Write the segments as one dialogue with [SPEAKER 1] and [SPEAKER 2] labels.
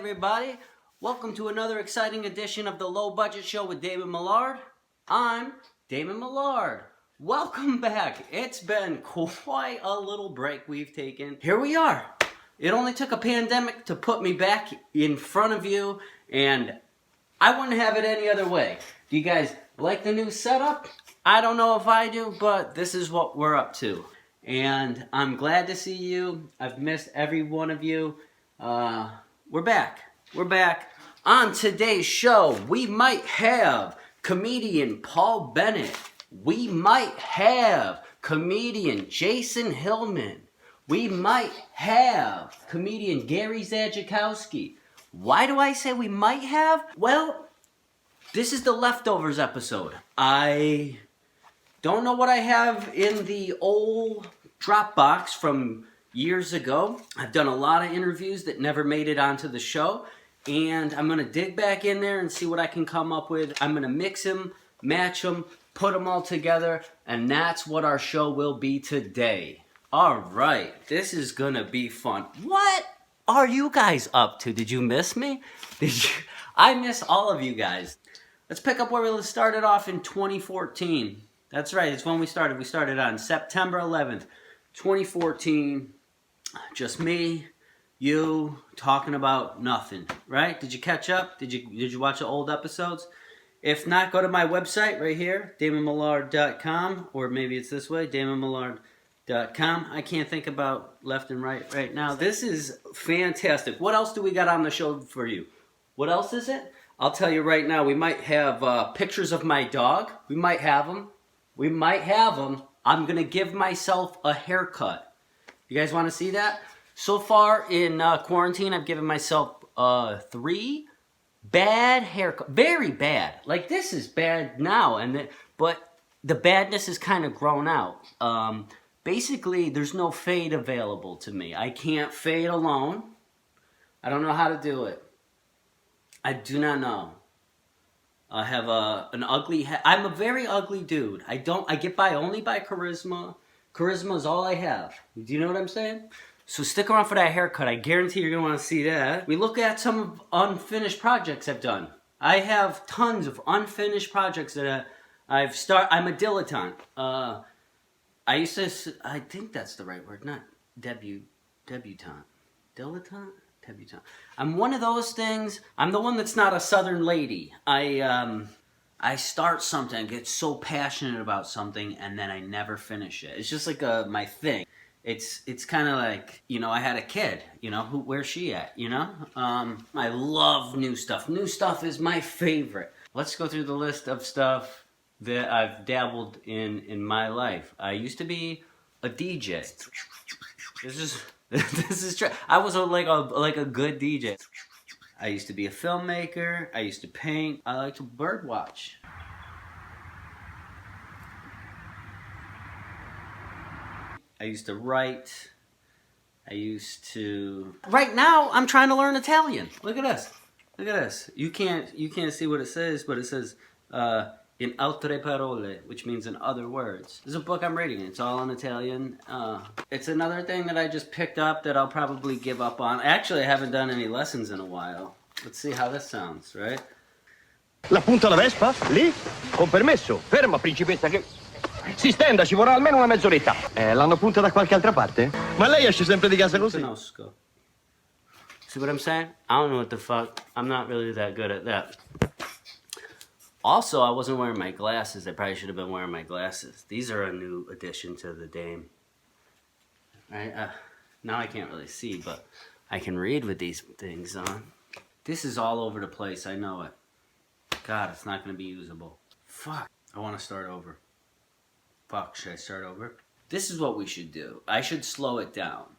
[SPEAKER 1] everybody. Welcome to another exciting edition of the Low Budget Show with Damon Millard. I'm Damon Millard. Welcome back. It's been quite a little break we've taken. Here we are. It only took a pandemic to put me back in front of you, and I wouldn't have it any other way. Do you guys like the new setup? I don't know if I do, but this is what we're up to. And I'm glad to see you. I've missed every one of you. We're back. We're back. On today's show, we might have comedian Paul Bennett. We might have comedian Jason Hillman. We might have comedian Gary Zajakowski. Why do I say we might have? Well, this is the leftovers episode. I don't know what I have in the old Dropbox from years ago. I've done a lot of interviews that never made it onto the show, and I'm going to dig back in there and see what I can come up with. I'm going to mix them, match them, put them all together, and that's what our show will be today. All right, this is going to be fun. What are you guys up to? Did you miss me? I miss all of you guys. Let's pick up where we started off in 2014. That's right, it's when we started. We started on September 11th, 2014. Just me, you, talking about nothing, right? Did you catch up? Did you watch the old episodes? If not, go to my website right here, damonmillard.com, or maybe it's this way, damonmillard.com. I can't think about left and right now. This is fantastic. What else do we got on the show for you? What else is it? I'll tell you right now, we might have pictures of my dog. We might have them. We might have them. I'm going to give myself a haircut. You guys want to see that? So far in quarantine, I've given myself 3 bad haircuts. Very bad. Like, this is bad now, but the badness has kind of grown out. Basically, there's no fade available to me. I can't fade alone. I don't know how to do it. I do not know. I have an ugly head. I'm a very ugly dude. I get by only by charisma. Charisma is all I have. Do you know what I'm saying? So stick around for that haircut. I guarantee you're going to want to see that. We look at some unfinished projects I've done. I have tons of unfinished projects that I'm a dilettante. I think that's the right word, not debutante. Dilettante? Debutante. I'm one of those things. I'm the one that's not a southern lady. I start something, get so passionate about something, and then I never finish it. It's just like my thing. It's kind of like, I had a kid, where's she at, I love new stuff. New stuff is my favorite. Let's go through the list of stuff that I've dabbled in my life. I used to be a DJ. This is true. I was like a good DJ. I used to be a filmmaker. I used to paint. I like to birdwatch. I used to write. Right now, I'm trying to learn Italian. Look at this. Look at this. You can't see what it says, but it says in altre parole, which means in other words. There's a book I'm reading. It's all in Italian. It's another thing that I just picked up that I'll probably give up on. Actually, I haven't done any lessons in a while. Let's see how this sounds, right?
[SPEAKER 2] La punta la Vespa? Lì? Con permesso. Ferma, principessa, che... Si stenda, ci vorrà almeno una mezz'oretta. L'hanno punta da qualche altra parte? Ma lei esce sempre di casa così?
[SPEAKER 1] See what I'm saying? I don't know what the fuck. I'm not really that good at that. Also, I wasn't wearing my glasses. I probably should have been wearing my glasses. These are a new addition to the Dame. Right? Now I can't really see, but I can read with these things on. This is all over the place. I know it. God, it's not going to be usable. Fuck. I want to start over. Fuck, should I start over? This is what we should do. I should slow it down.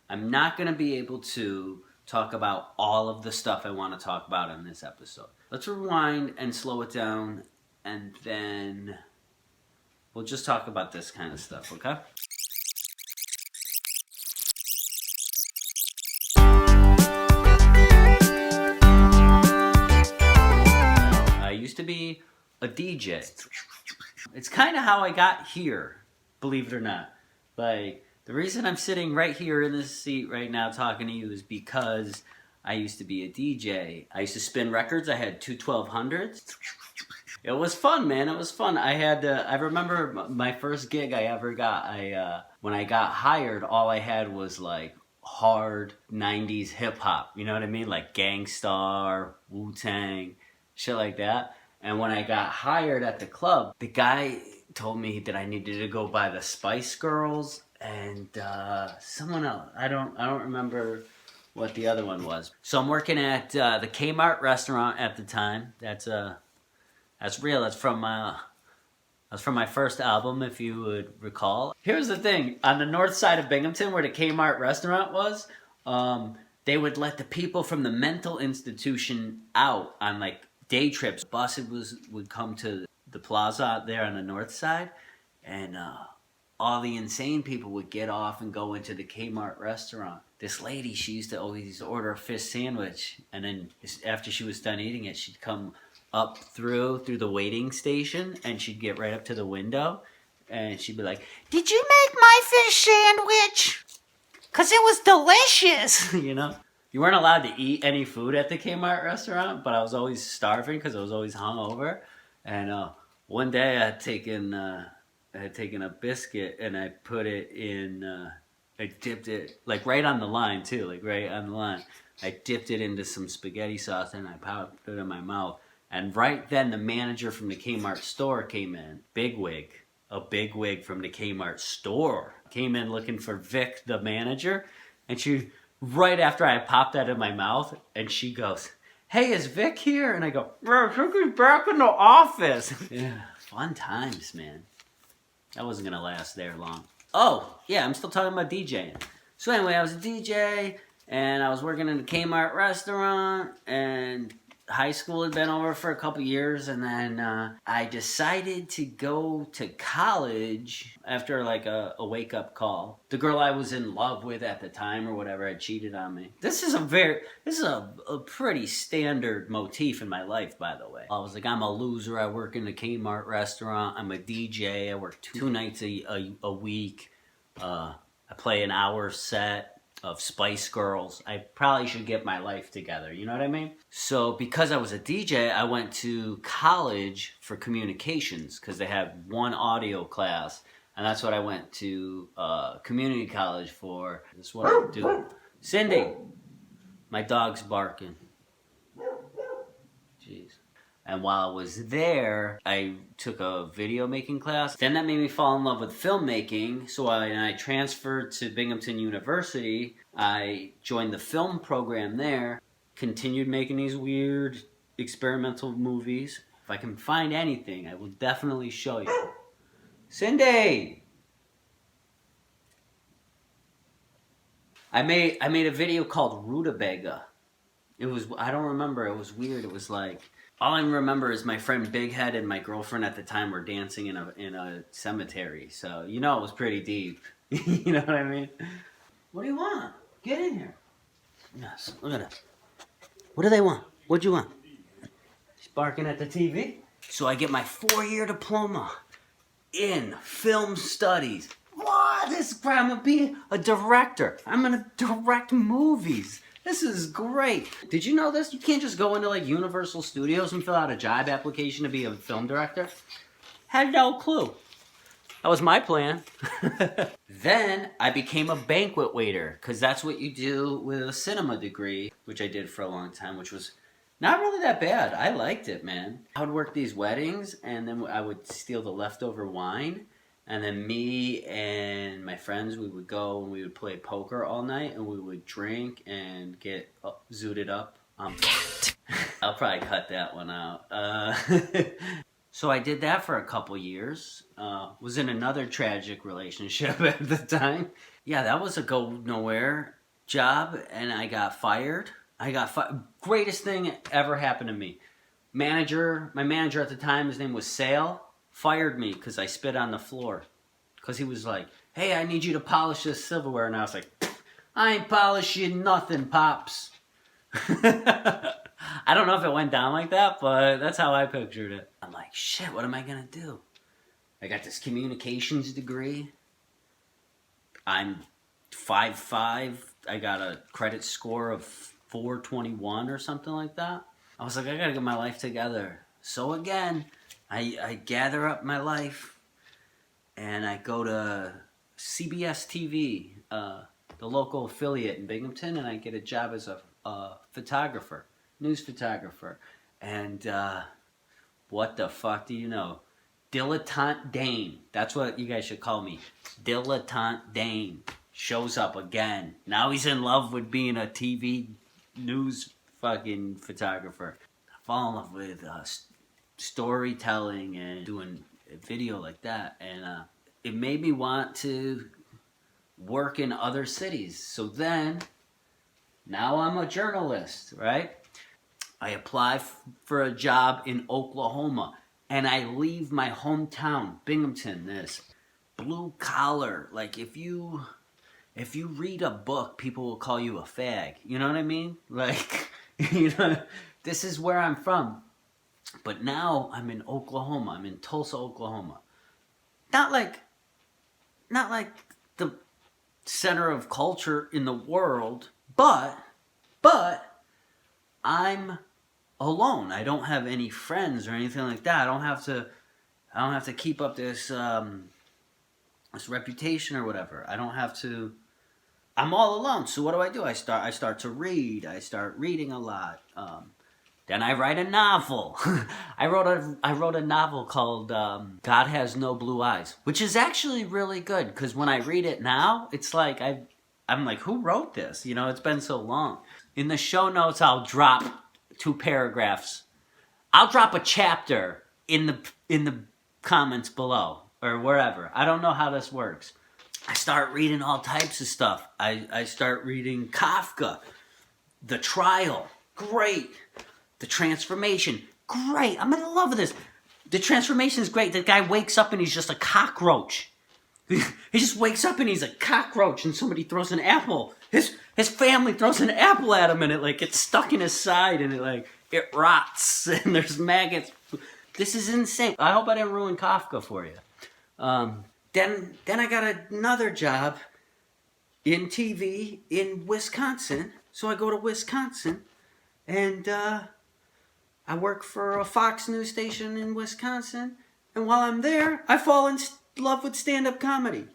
[SPEAKER 1] I'm not going to be able to talk about all of the stuff I want to talk about in this episode. Let's rewind and slow it down, and then we'll just talk about this kind of stuff, okay? I used to be a DJ. It's kind of how I got here, believe it or not. Like, the reason I'm sitting right here in this seat right now talking to you is because I used to be a DJ. I used to spin records. I had two 1200s. It was fun, man. It was fun. I remember my first gig I ever got. When I got hired, all I had was like hard 90s hip hop. You know what I mean? Like Gangstar, Wu-Tang, shit like that. And when I got hired at the club, the guy told me that I needed to go by the Spice Girls and someone else. I don't remember what the other one was. So I'm working at the Kmart restaurant at the time. That's real. That's from my first album, if you would recall. Here's the thing: on the north side of Binghamton, where the Kmart restaurant was, they would let the people from the mental institution out on like day trips. Buses would come to the plaza out there on the north side, and all the insane people would get off and go into the Kmart restaurant. This lady, she used to always order a fish sandwich, and then after she was done eating it, she'd come up through the waiting station, and she'd get right up to the window, and she'd be like, "Did you make my fish sandwich? 'Cause it was delicious." You know? You weren't allowed to eat any food at the Kmart restaurant, but I was always starving because I was always hungover. And one day I had taken a biscuit and I put it in, I dipped it, like right on the line too, like right on the line. I dipped it into some spaghetti sauce and I popped it in my mouth. And right then the manager from the Kmart store came in, a bigwig from the Kmart store. Came in looking for Vic, the manager, and she, right after I popped that in my mouth, and she goes, "Hey, is Vic here?" And I go, "Bro, he's back in the office." Yeah, fun times, man. That wasn't gonna last there long. Oh, yeah, I'm still talking about DJing. So anyway, I was a DJ, and I was working in the Kmart restaurant, and high school had been over for a couple years, and then I decided to go to college after like a wake-up call. The girl I was in love with at the time or whatever had cheated on me. This is a pretty standard motif in my life, by the way. I was like, I'm a loser. I work in the Kmart restaurant. I'm a DJ. I work two nights a week. I play an hour set of Spice Girls. I probably should get my life together, you know what I mean? So because I was a DJ, I went to college for communications because they had one audio class, and that's what I went to community college for. That's what I do. Cindy, my dog's barking. Jeez. And while I was there, I took a video making class. Then that made me fall in love with filmmaking. So I transferred to Binghamton University. I joined the film program there. Continued making these weird experimental movies. If I can find anything, I will definitely show you. Cindy! I made a video called Rutabaga. It was, I don't remember, it was weird. It was like, all I remember is my friend Big Head and my girlfriend at the time were dancing in a cemetery. So, you know, it was pretty deep. You know what I mean? What do you want? Get in here. Yes, look at it. What do they want? What'd you want? She's barking at the TV. So I get my 4-year diploma in film studies. What? I'm gonna be a director. I'm gonna direct movies. This is great. Did you know this? You can't just go into like Universal Studios and fill out a job application to be a film director. Had no clue. That was my plan. Then I became a banquet waiter because that's what you do with a cinema degree, which I did for a long time, which was not really that bad. I liked it, man. I would work these weddings and then I would steal the leftover wine. And then me and my friends, we would go and we would play poker all night and we would drink and get zooted up. I'll probably cut that one out. So I did that for a couple years. Was in another tragic relationship at the time. Yeah, that was a go nowhere job and I got fired. Greatest thing ever happened to me. My manager at the time, his name was Sale. Fired me because I spit on the floor. Because he was like, "Hey, I need you to polish this silverware." And I was like, "I ain't polishing nothing, Pops." I don't know if it went down like that, but that's how I pictured it. I'm like, shit, what am I going to do? I got this communications degree. I'm 5'5". I got a credit score of 421 or something like that. I was like, I gotta get my life together. So again, I gather up my life and I go to CBS TV, the local affiliate in Binghamton, and I get a job as a photographer, news photographer. And what the fuck do you know? Dilettante Dane. That's what you guys should call me. Dilettante Dane shows up again. Now he's in love with being a TV news fucking photographer. I fall in love with storytelling and doing a video like that. And it made me want to work in other cities. So then, now I'm a journalist, right? I apply for a job in Oklahoma, and I leave my hometown, Binghamton, this blue collar. Like, if you read a book, people will call you a fag. You know what I mean? Like, you know, this is where I'm from. But now I'm in Oklahoma. I'm in Tulsa, Oklahoma. Not like the center of culture in the world, but I'm alone. I don't have any friends or anything like that. I don't have to keep up this this reputation or whatever. I don't have to. I'm all alone. So what do? I start to read. I start reading a lot. Then I write a novel. I wrote a novel called God Has No Blue Eyes, which is actually really good because when I read it now, it's like I'm like, who wrote this? You know, it's been so long. In the show notes, I'll drop 2 paragraphs. I'll drop a chapter in the comments below or wherever. I don't know how this works. I start reading all types of stuff. I start reading Kafka, The Trial, great. The Transformation, great. I'm in love with this. The Transformation is great. The guy wakes up and he's just a cockroach. He just wakes up and he's a cockroach, and somebody throws an apple. His family throws an apple at him, and it like gets stuck in his side, and it rots, and there's maggots. This is insane. I hope I didn't ruin Kafka for you. Then I got another job in TV in Wisconsin. So I go to Wisconsin, and I work for a Fox News station in Wisconsin, and while I'm there, I fall in love with stand-up comedy.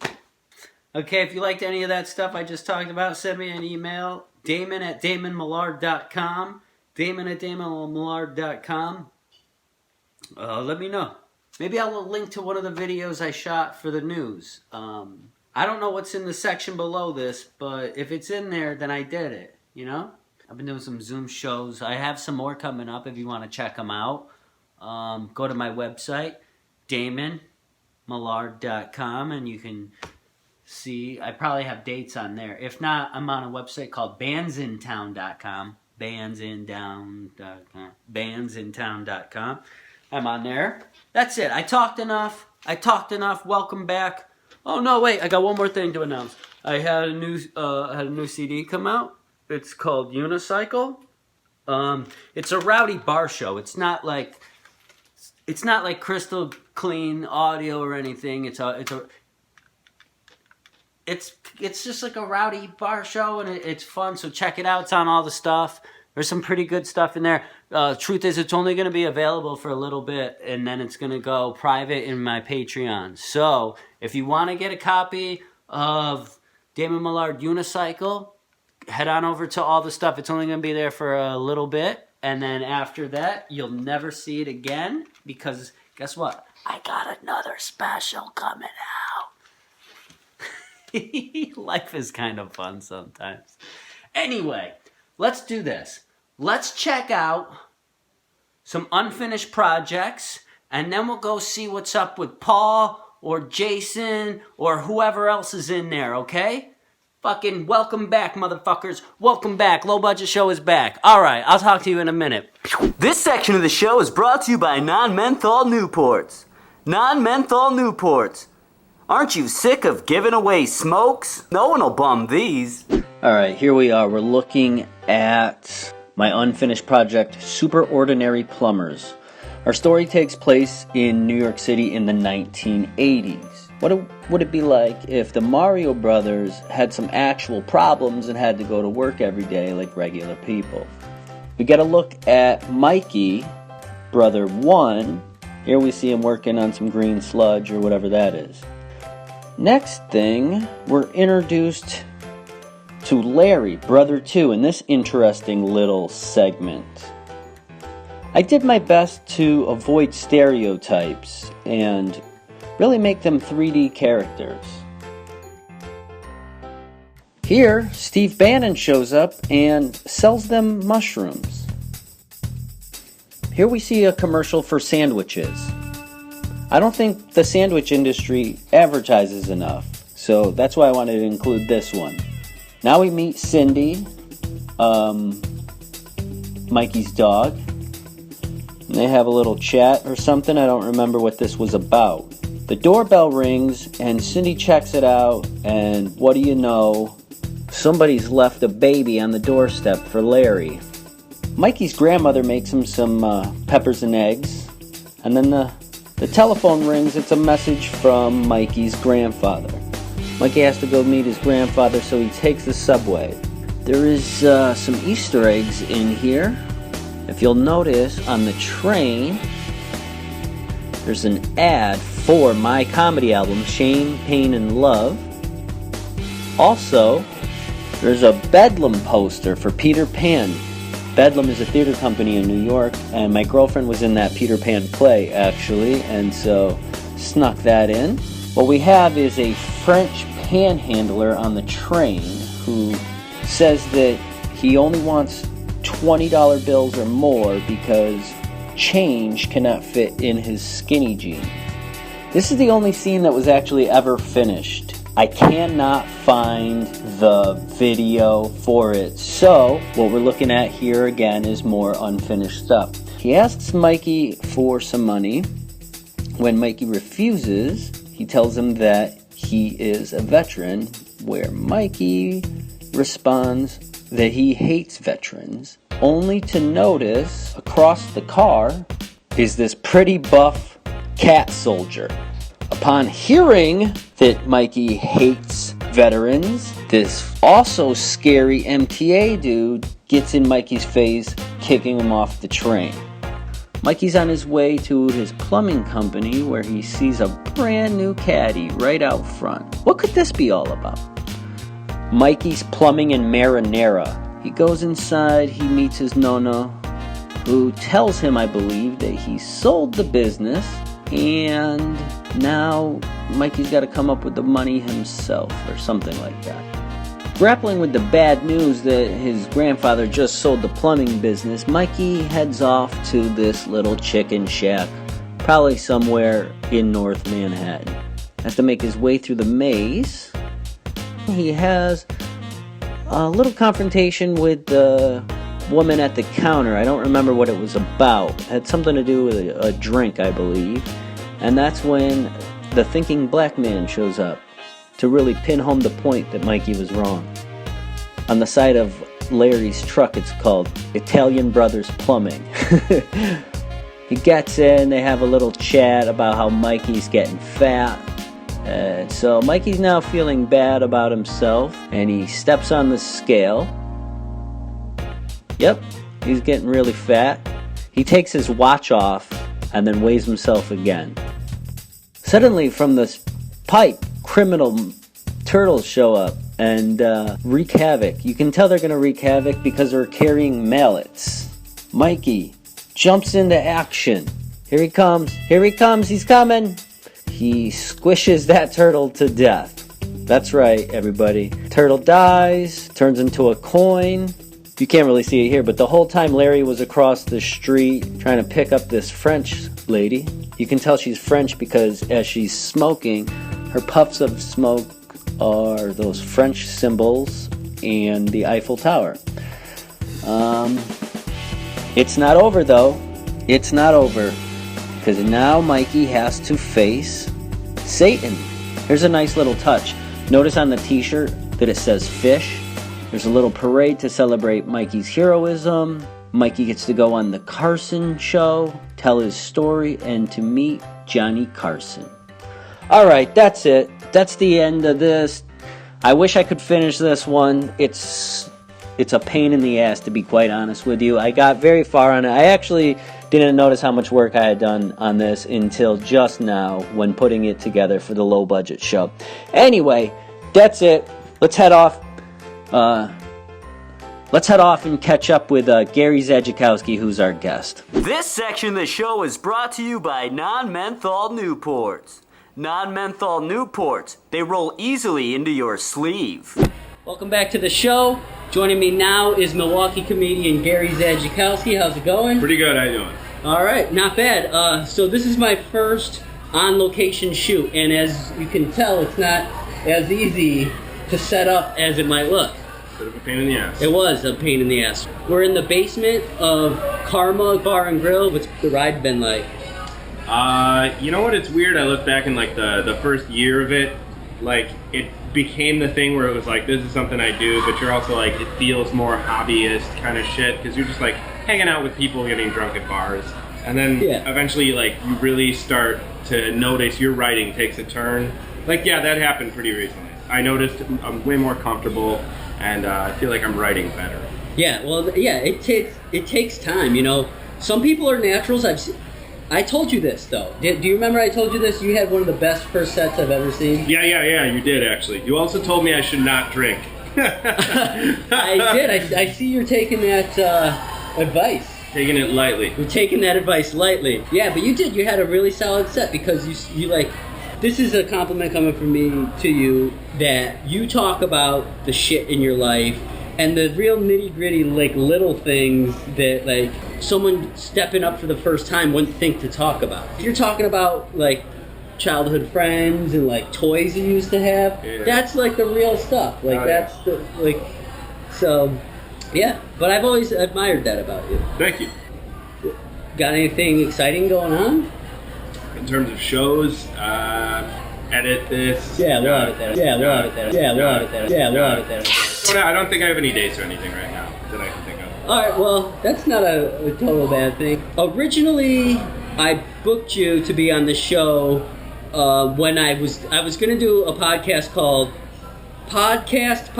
[SPEAKER 1] Okay, if you liked any of that stuff I just talked about, send me an email, damon@damonmillard.com, damon@damonmillard.com. Let me know. Maybe I'll link to one of the videos I shot for the news. I don't know what's in the section below this, but if it's in there, then I did it, you know? I've been doing some Zoom shows. I have some more coming up if you want to check them out. Go to my website, damonmillard.com, and you can see. I probably have dates on there. If not, I'm on a website called bandsintown.com. bandsintown.com. I'm on there. That's it. I talked enough. Welcome back. Oh, no, wait. I got one more thing to announce. I had a new CD come out. It's called Unicycle. It's a rowdy bar show. It's not like crystal clean audio or anything. It's just like a rowdy bar show, and it's fun. So check it out. It's on all the stuff. There's some pretty good stuff in there. Truth is, it's only going to be available for a little bit, and then it's going to go private in my Patreon. So if you want to get a copy of Damon Millard Unicycle, head on over to all the stuff. It's only going to be there for a little bit. And then after that, you'll never see it again. Because guess what? I got another special coming out. Life is kind of fun sometimes. Anyway, let's do this. Let's check out some unfinished projects. And then we'll go see what's up with Paul or Jason or whoever else is in there, okay? Fucking welcome back, motherfuckers. Welcome back. Low Budget Show is back. All right, I'll talk to you in a minute. This section of the show is brought to you by Non-Menthol Newports. Non-Menthol Newports. Aren't you sick of giving away smokes? No one will bum these. All right, here we are. We're looking at my unfinished project, Super Ordinary Plumbers. Our story takes place in New York City in the 1980s.
[SPEAKER 3] would it be like if the Mario Brothers had some actual problems and had to go to work every day like regular people? We get a look at Mikey, brother 1. Here we see him working on some green sludge or whatever that is. Next thing, we're introduced to Larry, brother 2, in this interesting little segment. I did my best to avoid stereotypes and really make them 3D characters. Here, Steve Bannon shows up and sells them mushrooms. Here we see a commercial for sandwiches. I don't think the sandwich industry advertises enough, so that's why I wanted to include this one. Now we meet Cindy, Mikey's dog. And they have a little chat or something. I don't remember what this was about. The doorbell rings and Cindy checks it out, and what do you know? Somebody's left a baby on the doorstep for Larry. Mikey's grandmother makes him some peppers and eggs, and then the telephone rings. It's a message from Mikey's grandfather. Mikey has to go meet his grandfather, so he takes the subway. There is some Easter eggs in here. If you'll notice, on the train, there's an ad for my comedy album, Shame, Pain, and Love. Also, there's a Bedlam poster for Peter Pan. Bedlam is a theater company in New York, and my girlfriend was in that Peter Pan play, actually, and so snuck that in. What we have is a French panhandler on the train who says that he only wants $20 bills or more because change cannot fit in his skinny jeans. This is the only scene that was actually ever finished. I cannot find the video for it, so what we're looking at here again is more unfinished stuff. He asks Mikey for some money. When Mikey refuses, he tells him that he is a veteran, where Mikey responds that he hates veterans, only to notice across the car is this pretty buff cat soldier. Upon hearing that Mikey hates veterans, this also scary MTA dude gets in Mikey's face, kicking him off the train. Mikey's on his way to his plumbing company where he sees a brand new caddy right out front. What could this be all about? Mikey's Plumbing and Marinara. He goes inside, he meets his nonna, who tells him, I believe, that he sold the business, and now Mikey's got to come up with the money himself, or something like that. Grappling with the bad news that his grandfather just sold the plumbing business, Mikey heads off to this little chicken shack, probably somewhere in North Manhattan. Has to make his way through the maze. He has a little confrontation with the woman at the counter. I don't remember what it was about. It had something to do with a drink, I believe. And that's when the thinking black man shows up to really pin home the point that Mikey was wrong. On the side of Larry's truck, it's called Italian Brothers Plumbing. He gets in, they have a little chat about how Mikey's getting fat. So Mikey's now feeling bad about himself, and he steps on the scale. Yep, he's getting really fat. He takes his watch off and then weighs himself again. Suddenly, from this pipe, criminal turtles show up and wreak havoc. You can tell they're going to wreak havoc because they're carrying mallets. Mikey jumps into action. Here he comes, he's coming. He squishes that turtle to death. That's right, everybody. Turtle dies, turns into a coin. You can't really see it here, but the whole time Larry was across the street trying to pick up this French lady. You can tell she's French because as she's smoking, her puffs of smoke are those French symbols and the Eiffel Tower. It's not over, though. It's not over. Because now Mikey has to face Satan. Here's a nice little touch. Notice on the t-shirt that it says fish. There's a little parade to celebrate Mikey's heroism. Mikey gets to go on the Carson show, tell his story, and to meet Johnny Carson. Alright, that's it. That's the end of this. I wish I could finish this one. It's a pain in the ass, to be quite honest with you. I got very far on it. I actually didn't notice how much work I had done on this until just now when putting it together for the low budget show. Anyway, that's it. Let's head off. Let's head off and catch up with Gary Zajakowski, who's our guest.
[SPEAKER 4] This section of the show is brought to you by non-menthol Newports. Non-menthol Newports. They roll easily into your sleeve.
[SPEAKER 1] Welcome back to the show. Joining me now is Milwaukee comedian Gary Zajakowski. How's it going?
[SPEAKER 5] Pretty good, how you doing?
[SPEAKER 1] All right, not bad. So this is my first on-location shoot, and as you can tell, it's not as easy to set up as it might look.
[SPEAKER 5] Bit of a pain in the ass.
[SPEAKER 1] It was a pain in the ass. We're in the basement of Karma Bar and Grill. What's the ride been like?
[SPEAKER 5] You know what, it's weird, I look back in like the first year of it, like it became the thing where it was like, this is something I do, but you're also like, it feels more hobbyist kind of shit, because you're just like hanging out with people getting drunk at bars. And then eventually like you really start to notice your writing takes a turn. Like, yeah, that happened pretty recently. I noticed I'm way more comfortable and I feel like I'm writing better.
[SPEAKER 1] Yeah, well, yeah, it takes time, you know. Some people are naturals. I told you this, though. Do you remember I told you this? You had one of the best first sets I've ever seen.
[SPEAKER 5] Yeah, you did actually. You also told me I should not drink.
[SPEAKER 1] I did. I see you're taking that advice.
[SPEAKER 5] Taking it lightly.
[SPEAKER 1] You're taking that advice lightly. Yeah, but you did. You had a really solid set because you like... This is a compliment coming from me to you that you talk about the shit in your life and the real nitty-gritty, like, little things that, like, someone stepping up for the first time wouldn't think to talk about. If you're talking about, like, childhood friends and, like, toys you used to have, that's, like, the real stuff. Like, that's the, like... So, yeah. But I've always admired that about you.
[SPEAKER 5] Thank you.
[SPEAKER 1] Got anything exciting going on?
[SPEAKER 5] In terms of shows, edit this.
[SPEAKER 1] Yeah, we'll edit that. Yeah, we'll edit that. Yeah, we'll edit that. Yeah, we'll edit that.
[SPEAKER 5] I don't think I have any dates or anything right now that I can think of.
[SPEAKER 1] Alright, well, that's not a total bad thing. Originally, I booked you to be on the show when I was going to do a podcast called Podcasting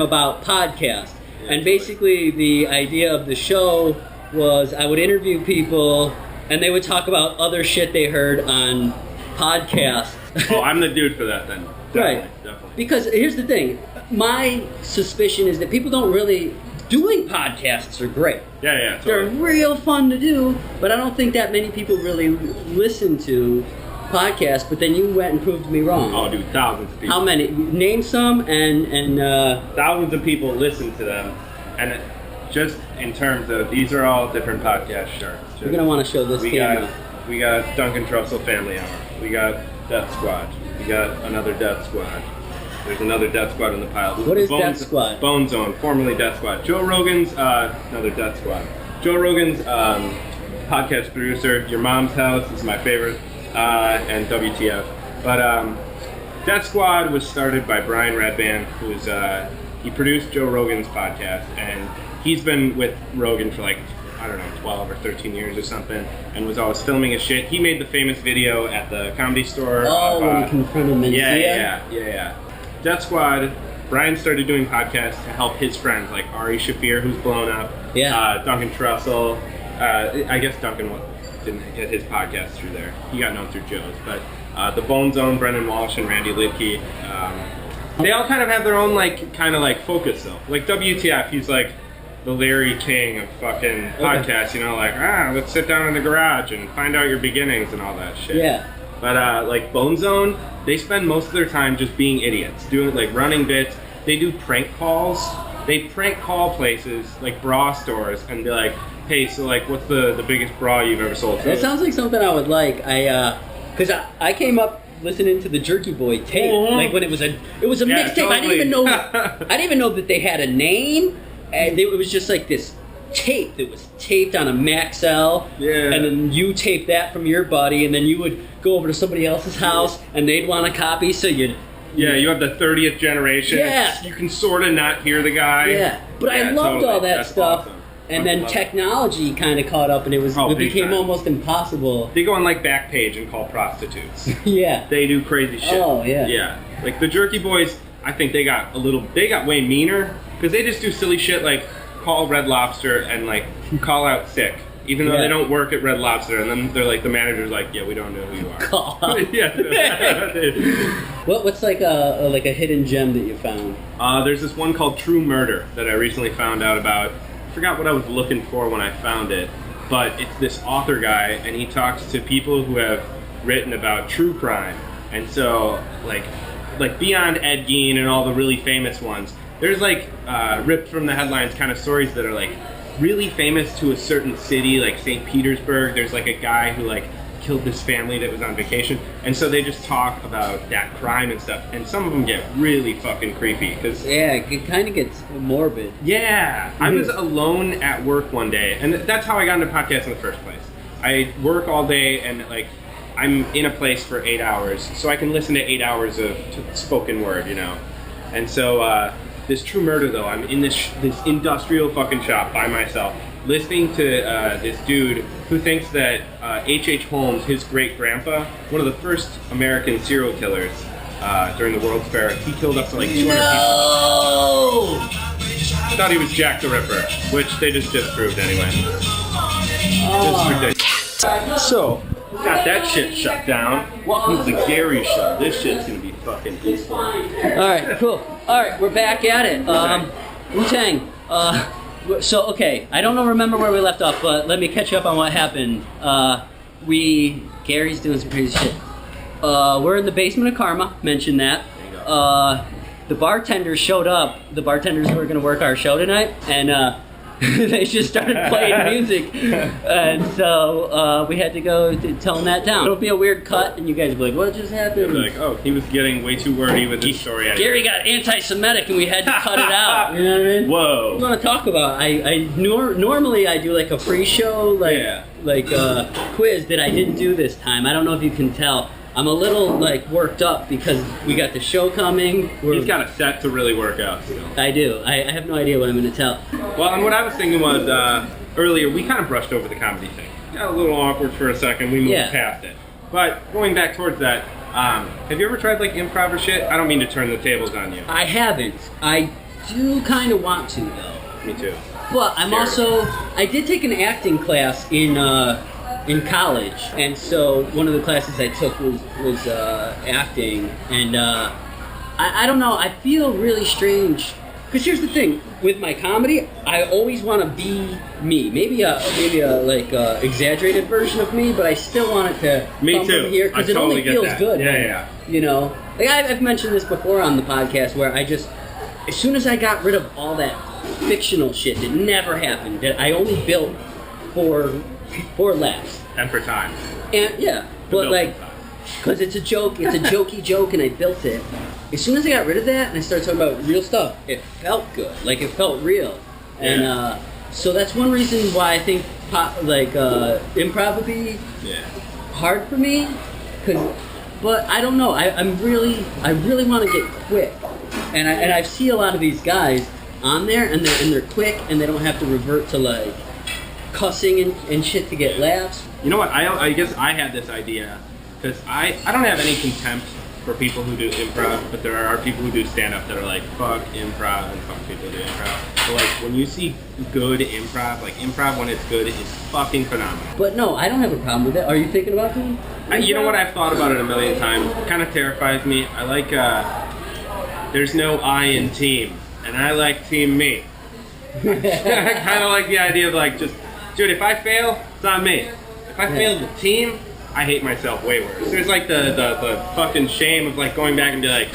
[SPEAKER 1] About Podcast. And basically, the idea of the show was I would interview people and they would talk about other shit they heard on podcasts.
[SPEAKER 5] Oh, I'm the dude for that then. Definitely,
[SPEAKER 1] right.
[SPEAKER 5] Definitely.
[SPEAKER 1] Because here's the thing. My suspicion is that people don't really... Doing podcasts are great.
[SPEAKER 5] Yeah, totally.
[SPEAKER 1] They're real fun to do, but I don't think that many people really listen to podcasts, but then you went and proved me wrong.
[SPEAKER 5] Oh, dude, thousands of people.
[SPEAKER 1] How many? Name some and
[SPEAKER 5] thousands of people listen to them, and just in terms of, these are all different podcast charts.
[SPEAKER 1] You're going to want to show this camera.
[SPEAKER 5] We got Duncan Trussell Family Hour. We got Death Squad. We got another Death Squad. There's another Death Squad in the pile.
[SPEAKER 1] What is Death Squad?
[SPEAKER 5] Bone Zone, formerly Death Squad. Joe Rogan's, another Death Squad. Joe Rogan's podcast producer, Your Mom's House is my favorite, and WTF. But Death Squad was started by Brian Redband, who's, he produced Joe Rogan's podcast, and he's been with Rogan for like, I don't know, 12 or 13 years or something, and was always filming his shit. He made the famous video at the Comedy Store.
[SPEAKER 1] Oh, when he confronted Mencia?
[SPEAKER 5] Yeah. Death Squad, Brian started doing podcasts to help his friends, like Ari Shaffir, who's blown up, Duncan Trussell. I guess Duncan didn't get his podcast through there. He got known through Joe's. But the Bone Zone, Brendan Walsh and Randy Lidke, they all kind of have their own, like, kind of like focus, though. Like WTF, he's like the Larry King of fucking podcasts, you know, like, let's sit down in the garage and find out your beginnings and all that shit.
[SPEAKER 1] Yeah.
[SPEAKER 5] But like Bone Zone, they spend most of their time just being idiots, doing like running bits. They do prank calls. They prank call places like bra stores and be like, hey, so like, what's the biggest bra you've ever sold?
[SPEAKER 1] That sounds like something I would like. Because I came up listening to the Jerky Boy tape, like when it was a mixtape. Totally. I didn't even know that they had a name, and it was just like this tape that was taped on a Maxell, and then you taped that from your buddy, and then you would go over to somebody else's house, and they'd want a copy, so you
[SPEAKER 5] have the 30th generation.
[SPEAKER 1] Yeah.
[SPEAKER 5] You can sort of not hear the guy.
[SPEAKER 1] Yeah, but I loved all that stuff.
[SPEAKER 5] Awesome.
[SPEAKER 1] And then technology kind of caught up, and it became almost impossible.
[SPEAKER 5] They go on like Backpage and call prostitutes.
[SPEAKER 1] Yeah.
[SPEAKER 5] They do crazy shit.
[SPEAKER 1] Oh yeah.
[SPEAKER 5] Yeah. Like the Jerky Boys, I think they got way meaner because they just do silly shit like call Red Lobster and like call out sick, even though they don't work at Red Lobster, and then they're like the manager's like, yeah, we don't know who you are.
[SPEAKER 1] Call out.
[SPEAKER 5] Yeah.
[SPEAKER 1] What's like a hidden gem that you found?
[SPEAKER 5] There's this one called True Murder that I recently found out about. I forgot what I was looking for when I found it, but it's this author guy, and he talks to people who have written about true crime, and so like beyond Ed Gein and all the really famous ones, there's like ripped from the headlines kind of stories that are like really famous to a certain city, like St. Petersburg. There's like a guy who like killed this family that was on vacation, and so they just talk about that crime and stuff, and some of them get really fucking creepy because
[SPEAKER 1] it kind of gets morbid.
[SPEAKER 5] Yeah, I was alone at work one day, and that's how I got into podcasts in the first place. I work all day, and like I'm in a place for 8 hours, so I can listen to 8 hours of spoken word, you know. And so this True Murder though, I'm in this industrial fucking shop by myself, listening to this dude who thinks that H.H. Holmes, his great-grandpa, one of the first American serial killers during the World's Fair, he killed up to like 200 people. I thought he was Jack the Ripper, which they just disproved anyway. This is ridiculous. So, got that shit shut down. Welcome to the Gary Show. This shit's gonna be fucking peaceful.
[SPEAKER 1] Alright, cool. Alright, we're back at it. Wu-Tang. So, okay, I don't remember where we left off, but let me catch you up on what happened. Gary's doing some crazy shit. We're in the basement of Karma, mentioned that. The bartenders showed up, the bartenders who were going to work our show tonight, and they just started playing music, and so we had to go tell them that down. It'll be a weird cut, and you guys will be like, what just happened?
[SPEAKER 5] Like, oh, he was getting way too wordy with his story.
[SPEAKER 1] Gary got anti-Semitic, and we had to cut it out. You know what I mean?
[SPEAKER 5] Whoa.
[SPEAKER 1] What do you want to talk about? Normally I do like a pre-show, quiz that I didn't do this time. I don't know if you can tell. I'm a little like worked up because we got the show coming.
[SPEAKER 5] He's got a set to really work out still.
[SPEAKER 1] I do. I have no idea what I'm going to tell.
[SPEAKER 5] Well, and what I was thinking was earlier we kind of brushed over the comedy thing. Got a little awkward for a second. We moved past it. But going back towards that, have you ever tried like improv or shit? I don't mean to turn the tables on you.
[SPEAKER 1] I haven't. I do kind of want to though.
[SPEAKER 5] Me too.
[SPEAKER 1] But I did take an acting class in college, and so one of the classes I took was acting, and I don't know, I feel really strange, because here's the thing, with my comedy, I always want to be me, maybe a exaggerated version of me, but I still want it to come from here, because it only feels good.
[SPEAKER 5] Yeah.
[SPEAKER 1] You know, like I've mentioned this before on the podcast, where as soon as I got rid of all that fictional shit that never happened, that I only built for laughs.
[SPEAKER 5] And for time.
[SPEAKER 1] And yeah, but like, because it's a joke, it's a jokey joke, and I built it. As soon as I got rid of that and I started talking about real stuff, it felt good. Like, it felt real. And so that's one reason why I think improv would be hard for me. But I don't know. I really want to get quick. And I see a lot of these guys on there, and they're quick, and they don't have to revert to like cussing and shit to get laughs.
[SPEAKER 5] You know what? I guess I had this idea because I don't have any contempt for people who do improv, but there are people who do stand-up that are like, fuck improv and fuck people who do improv. But like, when you see good improv, like improv when it's good, it's fucking phenomenal.
[SPEAKER 1] But no, I don't have a problem with it. Are you thinking about doing
[SPEAKER 5] you know what? I've thought about it a million times. It kind of terrifies me. I like, there's no I in team, and I like team me. I kind of like the idea of like, just, dude, if I fail, it's on me. If I fail the team, I hate myself way worse. There's like the fucking shame of like going back and be like,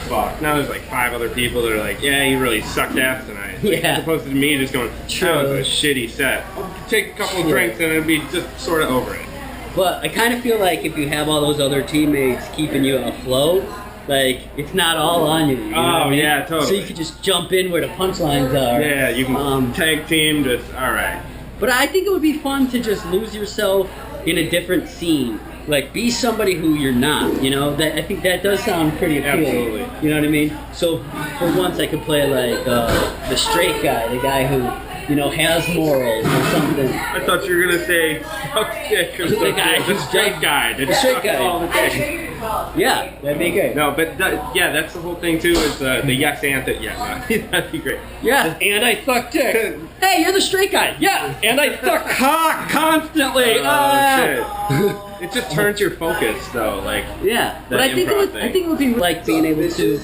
[SPEAKER 5] fuck, now there's like 5 other people that are like, yeah, you really sucked ass tonight. Like, as opposed to me just going, that was a shitty set. I'll take a couple of drinks and it'll be just sort of over it.
[SPEAKER 1] But I kind of feel like if you have all those other teammates keeping you afloat, like, it's not all on you. You know what I mean?
[SPEAKER 5] Yeah, totally.
[SPEAKER 1] So you can just jump in where the punchlines are.
[SPEAKER 5] Yeah, you can tag team, just, alright.
[SPEAKER 1] But I think it would be fun to just lose yourself in a different scene. Like, be somebody who you're not, you know? I think that does sound pretty appealing.
[SPEAKER 5] Absolutely.
[SPEAKER 1] You know what I mean? So, for once, I could play, like, the straight guy, the guy who
[SPEAKER 6] has morals or something.
[SPEAKER 5] I thought you were gonna say fuck dick or something. The straight guy.
[SPEAKER 6] The straight guy.
[SPEAKER 5] All the dick.
[SPEAKER 6] Yeah, that'd be great.
[SPEAKER 5] No, but that's the whole thing too. Is the yes and that that'd be great.
[SPEAKER 6] Yeah, and I suck dick. Hey, you're the straight guy. Yeah, and I suck cock constantly.
[SPEAKER 5] Shit. It just turns your focus though, like.
[SPEAKER 6] Yeah, but I think it would be like being able to.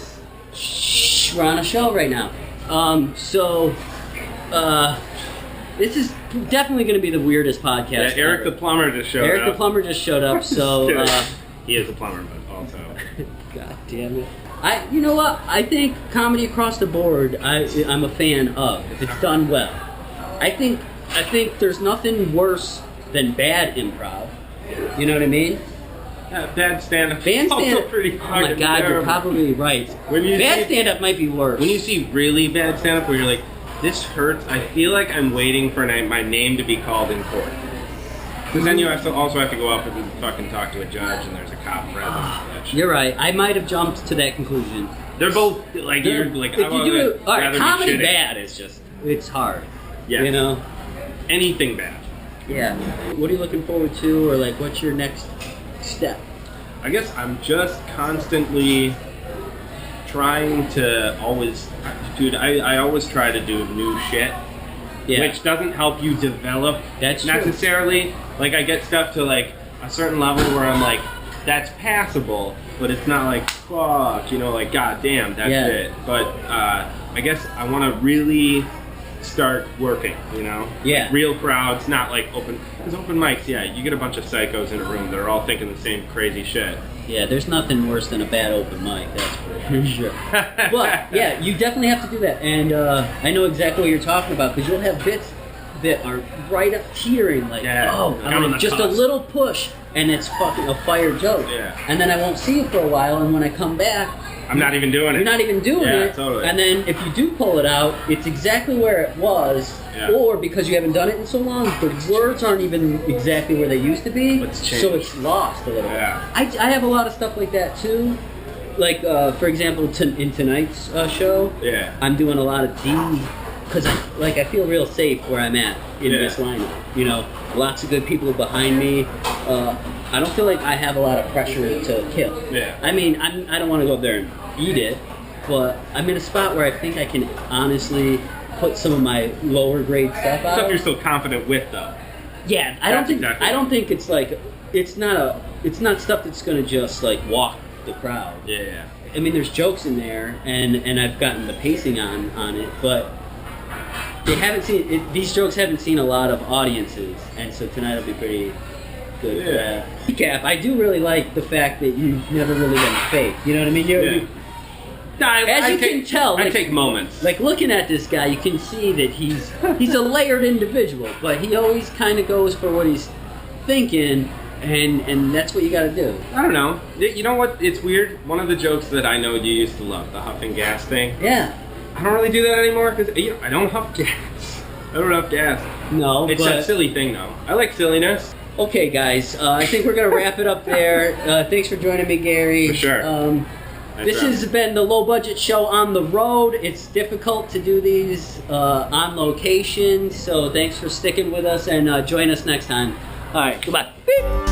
[SPEAKER 6] Shh, we're on a show right now. This is definitely going to be the weirdest podcast.
[SPEAKER 5] Yeah, Eric the plumber just showed up.
[SPEAKER 6] Eric the plumber just showed up, so
[SPEAKER 5] he is a plumber, but also.
[SPEAKER 6] God damn it! You know what? I think comedy across the board. I'm a fan of if it's done well. I think there's nothing worse than bad improv. You know what I mean?
[SPEAKER 5] Yeah, bad stand-up.
[SPEAKER 6] Bad stand-up.
[SPEAKER 5] Pretty
[SPEAKER 6] oh my God,
[SPEAKER 5] terrible.
[SPEAKER 6] you're probably right. Bad stand-up might be worse.
[SPEAKER 5] When you see really bad stand-up where you're like, this hurts, I feel like I'm waiting for my name to be called in court. Because then you also have to go up and fucking talk to a judge and there's a cop present.
[SPEAKER 6] You're right. I might have jumped to that conclusion.
[SPEAKER 5] They're both like you're like.
[SPEAKER 6] If you do it, all right, comedy
[SPEAKER 5] shitty.
[SPEAKER 6] bad is just it's hard.
[SPEAKER 5] Yeah. Anything bad.
[SPEAKER 6] Yeah. What are you looking forward to, or like, what's your next step?
[SPEAKER 5] I guess I'm just constantly trying to always, dude. I always try to do new shit, which doesn't help you develop.
[SPEAKER 6] That's
[SPEAKER 5] necessarily.
[SPEAKER 6] True.
[SPEAKER 5] Like I get stuff to like a certain level where I'm like, that's passable, but it's not like fuck, like goddamn, that's it. But I guess I want to really start working,
[SPEAKER 6] Yeah.
[SPEAKER 5] Like real crowds, not like open. Because open mics, you get a bunch of psychos in a room that are all thinking the same crazy shit.
[SPEAKER 6] Yeah, there's nothing worse than a bad open mic, that's for sure. But yeah, you definitely have to do that, and I know exactly what you're talking about because you'll have bits that are right up teetering, like just a little push, and it's fucking a fire joke.
[SPEAKER 5] Yeah.
[SPEAKER 6] And then I won't see you for a while, and when I come back,
[SPEAKER 5] I'm not even doing it.
[SPEAKER 6] You're not even doing it.
[SPEAKER 5] Totally.
[SPEAKER 6] And then if you do pull it out, it's exactly where it was, or because you haven't done it in so long, the words aren't even exactly where they used to be, so it's lost a little.
[SPEAKER 5] Yeah.
[SPEAKER 6] I have a lot of stuff like that too. Like, for example, in tonight's show, I'm doing a lot of D, because I feel real safe where I'm at in this lineup. Lots of good people behind me. I don't feel like I have a lot of pressure to kill.
[SPEAKER 5] Yeah.
[SPEAKER 6] I mean, I don't want to go up there and eat it, but I'm in a spot where I think I can honestly put some of my lower grade stuff out.
[SPEAKER 5] Stuff you're still confident with, though.
[SPEAKER 6] Yeah, I don't think it's like it's not stuff that's gonna just like walk the crowd.
[SPEAKER 5] Yeah.
[SPEAKER 6] I mean, there's jokes in there, and I've gotten the pacing on it, but they haven't seen it. These jokes haven't seen a lot of audiences, and so tonight will be pretty good.
[SPEAKER 5] Yeah.
[SPEAKER 6] Recap. I do really like the fact that you've never really been fake. You know what I mean? As you can tell,
[SPEAKER 5] I take moments.
[SPEAKER 6] Like looking at this guy, you can see that he's a layered individual, but he always kind of goes for what he's thinking, and that's what you got to do.
[SPEAKER 5] I don't know. You know what? It's weird. One of the jokes that I know you used to love, the huffing gas thing.
[SPEAKER 6] Yeah.
[SPEAKER 5] I don't really do that anymore because I don't huff gas. I don't huff gas.
[SPEAKER 6] No,
[SPEAKER 5] it's that silly thing though. I like silliness.
[SPEAKER 6] Okay, guys. I think we're gonna wrap it up there. Thanks for joining me, Gary.
[SPEAKER 5] For sure.
[SPEAKER 6] This has been the Low Budget Show on the road. It's difficult to do these on location, so thanks for sticking with us, and join us next time. All right, goodbye. Beep.